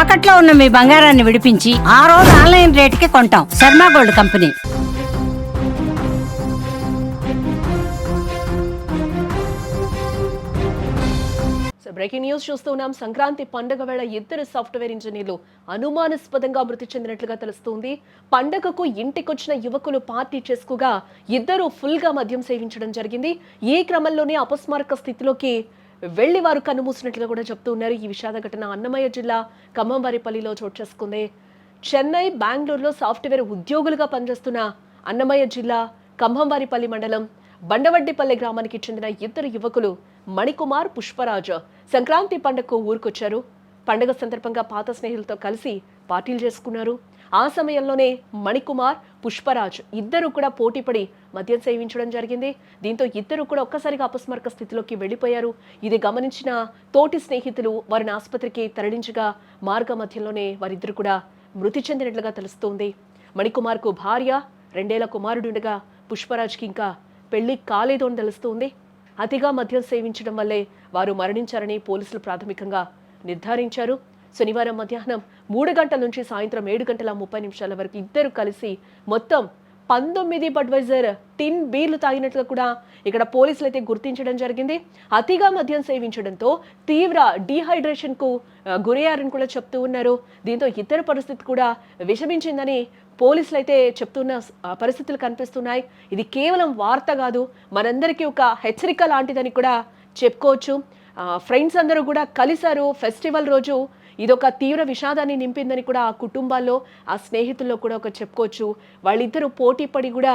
తాకట్లో ఉన్న మీ బంగారాన్ని విడిపించి ఆ రోజు ఆన్లైన్ రేటుకి కొంటాం. Sharma gold company. Breaking news చూస్తున్నాం. సంక్రాంతి పండుగ వేళ ఇద్దరు సాఫ్ట్వేర్ ఇంజనీర్లు అనుమానాస్పదంగా మృతి చెందినట్లుగా తెలుస్తోంది. పండుగకు ఇంటికొచ్చిన యువకులు పార్టీ చేసుకోగా ఇద్దరు ఫుల్ గా మద్యం సేవించడం జరిగింది. ఈ క్రమంలోనే అపస్మారక స్థితిలోకి వెళ్లి వారు కన్నుమూసినట్లుగా కూడా చెప్తున్నారు. ఈ విషాద ఘటన అన్నమయ్య జిల్లా ఖమ్మంవారిపల్లిలో చోటు చేసుకుంది. చెన్నై, బెంగళూరులో సాఫ్ట్వేర్ ఉద్యోగులుగా పనిచేస్తున్న అన్నమయ్య జిల్లా ఖమ్మంవారిపల్లి మండలం బండవడ్డిపల్లె గ్రామానికి చెందిన ఇద్దరు యువకులు మణికుమార్, పుష్పరాజ్ సంక్రాంతి పండుగకు ఊరుకొచ్చారు. పండుగ సందర్భంగా పాత స్నేహితులతో కలిసి పార్టీలు చేసుకున్నారు. ఆ సమయంలోనే మణికుమార్, పుష్పరాజ్ ఇద్దరు కూడా పోటీపడి మద్యం సేవించడం జరిగింది. దీంతో ఇద్దరు కూడా ఒక్కసారిగా అపస్మారక స్థితిలోకి వెళ్లిపోయారు. ఇది గమనించిన తోటి స్నేహితులు వారిని ఆసుపత్రికి తరలించగా మార్గ మధ్యలోనే వారిద్దరు కూడా మృతి చెందినట్లుగా తెలుస్తోంది. మణికుమార్కు భార్య, 2 ఏళ్ల కుమారుడుండగా పుష్పరాజ్కి ఇంకా పెళ్లి కాలేదు అని తెలుస్తోంది. అతిగా మద్యం సేవించడం వల్లే వారు మరణించారని పోలీసులు ప్రాథమికంగా నిర్ధారించారు. శనివారం మధ్యాహ్నం 3 గంటల నుంచి సాయంత్రం 7:30 వరకు ఇద్దరు కలిసి మొత్తం 19 బడ్వైజర్ టిన్ బీర్లు తాగినట్లుగా కూడా ఇక్కడ పోలీసులు అయితే గుర్తించడం జరిగింది. అతిగా మద్యం సేవించడంతో తీవ్ర డీహైడ్రేషన్ కు గురయ్యారని కూడా చెప్తూ ఉన్నారు. దీంతో ఇద్దరు పరిస్థితి కూడా విషమించిందని పోలీసులు అయితే చెప్తున్న పరిస్థితులు కనిపిస్తున్నాయి. ఇది కేవలం వార్త కాదు, మనందరికీ ఒక హెచ్చరిక లాంటిదని కూడా చెప్పుకోవచ్చు. ఫ్రెండ్స్ అందరూ కూడా కలిశారు ఫెస్టివల్ రోజు. ఇదొక తీవ్ర విషాదాన్ని నింపిందని కూడా ఆ కుటుంబాల్లో, ఆ స్నేహితుల్లో కూడా ఒక చెప్పుకోవచ్చు. వాళ్ళిద్దరూ పోటీ పడి కూడా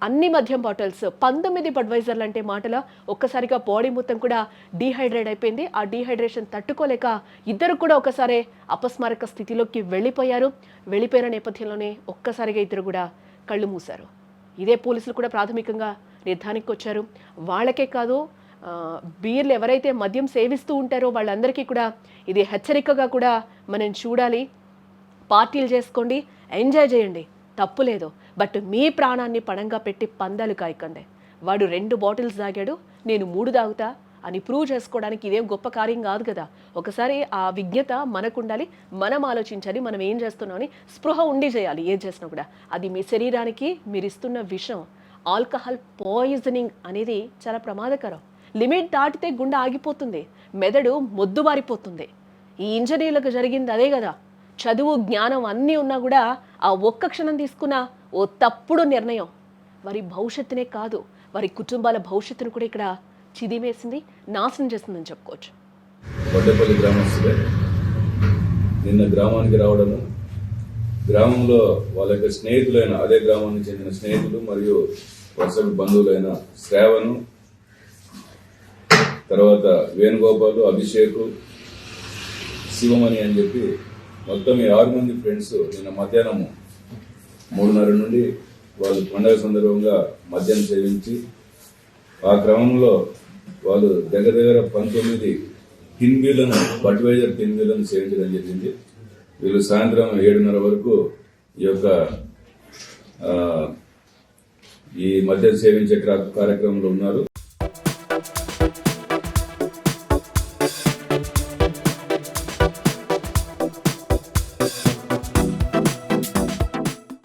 అన్ని మద్యం బాటిల్స్ 19 బడ్వైజర్లు అంటే మాటల ఒక్కసారిగా బాడీ మొత్తం కూడా డీహైడ్రేట్ అయిపోయింది. ఆ డీహైడ్రేషన్ తట్టుకోలేక ఇద్దరు కూడా ఒకసారి అపస్మారక స్థితిలోకి వెళ్ళిపోయిన నేపథ్యంలోనే ఒక్కసారిగా ఇద్దరు కూడా కళ్ళు మూశారు. ఇదే పోలీసులు కూడా ప్రాథమికంగా నిర్ధారణకు వచ్చారు. వాళ్ళకే కాదు, బీర్లు ఎవరైతే మద్యం సేవిస్తూ ఉంటారో వాళ్ళందరికీ కూడా ఇది హెచ్చరికగా కూడా మనం చూడాలి. పార్టీలు చేసుకోండి, ఎంజాయ్ చేయండి, తప్పులేదు. బట్ మీ ప్రాణాన్ని పణంగా పెట్టి పందాలు కాయకండి. వాడు 2 బాటిల్స్ తాగాడు, నేను 3 తాగుతా అని ప్రూవ్ చేసుకోవడానికి ఇదేం గొప్ప కార్యం కాదు కదా. ఒకసారి ఆ విజ్ఞత మనకు ఉండాలి, మనం ఆలోచించాలి, మనం ఏం చేస్తున్నామని స్పృహ ఉండి చేయాలి. ఏం చేసినా కూడా అది మీ శరీరానికి మీరు ఇస్తున్న విషం. ఆల్కహాల్ పాయిజనింగ్ అనేది చాలా ప్రమాదకరం. లిమిట్ దాటితే గుండె ఆగిపోతుంది, మెదడు మొద్దుబారిపోతుంది. ఈ ఇంజనీర్లకు జరిగింది అదే కదా. చదువు, జ్ఞానం అన్నీ ఉన్నా కూడా ఆ ఒక్క క్షణం తీసుకున్న ఓ తప్పుడు నిర్ణయం వారి భవిష్యత్తునే కాదు, వారి కుటుంబాల భవిష్యత్తును కూడా ఇక్కడ చిదిమేసింది, నాశనం చేస్తుందని చెప్పుకోవచ్చు. వడ్డేపల్లి గ్రామస్తులే నిన్న గ్రామానికి రావడము, గ్రామంలో వాళ్ళ యొక్క స్నేహితులైన అదే గ్రామానికి చెందిన స్నేహితులు మరియు వరుస బంధువులైన శ్రావణు, తర్వాత వేణుగోపాలు, అభిషేక్, శివమణి అని చెప్పి మొత్తం ఈ 6 మంది ఫ్రెండ్స్ నిన్న మధ్యాహ్నం 3:30 నుండి వాళ్ళు పండుగ సందర్భంగా మద్యం సేవించి ఆ క్రమంలో వాళ్ళు దగ్గర 19 టిన్బీలను, బడ్వైజర్ టిన్బీలను సేవించడం జరిగింది. వీళ్ళు సాయంత్రం 7:30 వరకు ఈ మద్యం సేవించే కార్యక్రమంలో ఉన్నారు.